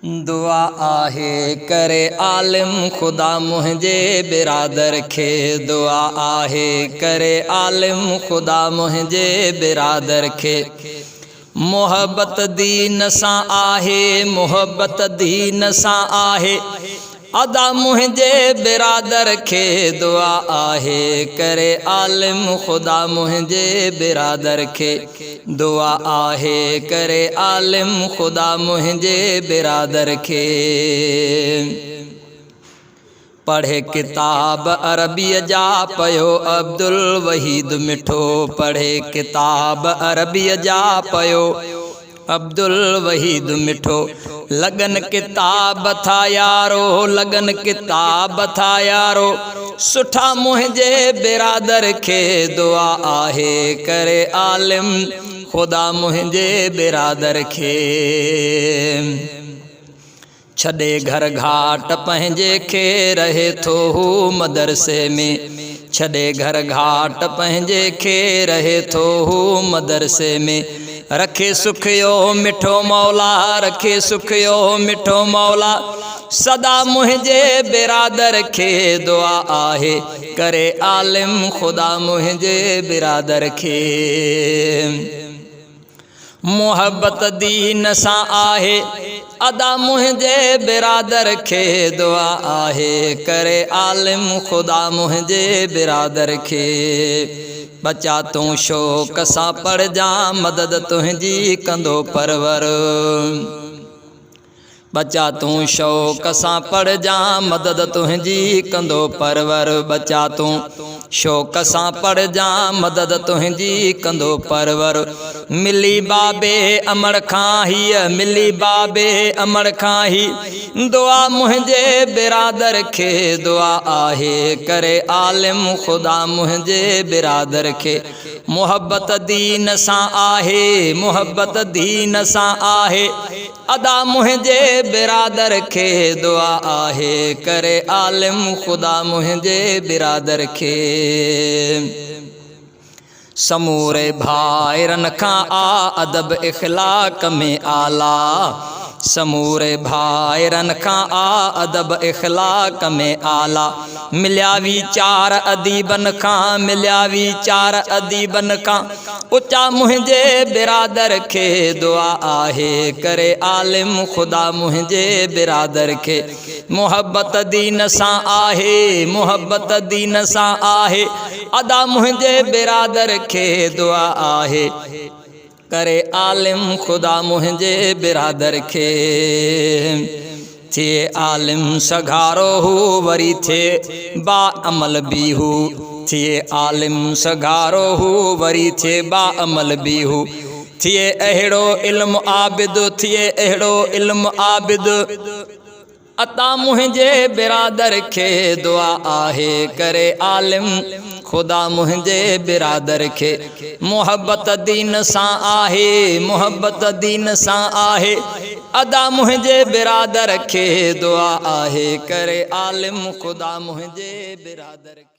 दुआ आहे करे आलिम खुदा मुझे बिरादर खे। दुआ आहे करे आलिम खुदा मुझे बिरादर खे। मोहब्बत दीन सां आहे, मोहब्बत दीन सां आहे, अदा मुझे बिरादर खे। दुआ आहे करे आलिम खुदा मुझे बिरादर खे। दुआ आहे करे आलिम खुदा मुझे बिरादर खे। पढ़े किताब अरबीअ जा पयो अब्दुल वहीद मिठो। पढ़े किताब अरबीअ जा पयो अब्दुल वहीद मिठो। लगन किताब था यारो, लगन किताब था यारो, सुठा मुझे बिरादर खे। दुआ आहे करे आलिम खुदा मुझे बिरादर खे। छॾे घर घाट पंहिंजे खे रहे थो हू मदरसे में। छॾे घर घाट पंहिंजे खे रहे थो हू मदरसे में। रखे सुखियो मिठो मौला, रखे सुखियो मिठो मौला, सदा मुझे बिरादर खे। दुआ आहे करे आलिम खुदा मुझे बिरादर खे। मोहब्बत दीन सां आहे, अदा मुझे बिरादर खे। दुआ आहे करे आलिम खुदा मुझे बिरादर खे। बचा तू शौक़ सां पढ़ जा, मदद तुझी कंदो परवर। बचा तू शौक़ सां पढ़ जा, मदद तुझी कंदो परवर। बचा तू शौक़ सां पढ़ जा, मदद तुझी कंदो परवर। मिली बाबे अमर खां हीअ, मिली बाबे अमर खां ही, दुआ मुझे बिरादर खे। दुआ आहे करे आलिम खुदा मुझे बिरादर खे। मोहब्बत दीन सां आहे, मोहब्बत दीन सां आहे, अदा मुझे बिरादर खे। दुआ आहे करे आलिम खुदा मुझे बिरादर खे। समूरे भाइरन खां आ अदब इखलाक में आला। समूरे भाइरन खां आ अदब इखलाक में आला। मिलिया वीचार अदीबन खां, मिलिया वीचार अदीबन खां, उचा मुझे बिरादर खे। दुआ आहे करे आलिम खुदा मुझे बिरादर खे। मोहब्बत दीन सां आहे, मोहब्बत दीन सां आहे, अदा मुझे बिरादर खे। दुआ आहे करे आलिम खुदा मुझे बिरादर खे। थिए आलिम सघारो हू वरी थिए बा अमल भी हू। थिए आलिम सघारो हू वरी थिए बा अमल भी हू। थिए अहिड़ो इल्म आबिद, थिए अहिड़ो इल्म आबिद, अता मुझे बिरादर खे। दुआ आहे करे आलिम खुदा मुझे बिरादर खे। मोहब्बत दीन सां आहे, मोहब्बत दीन सां आहे, अदा मुझे बिरादर खे। दुआ आहे करे आलिम खुदा मुझे बिरादर खे।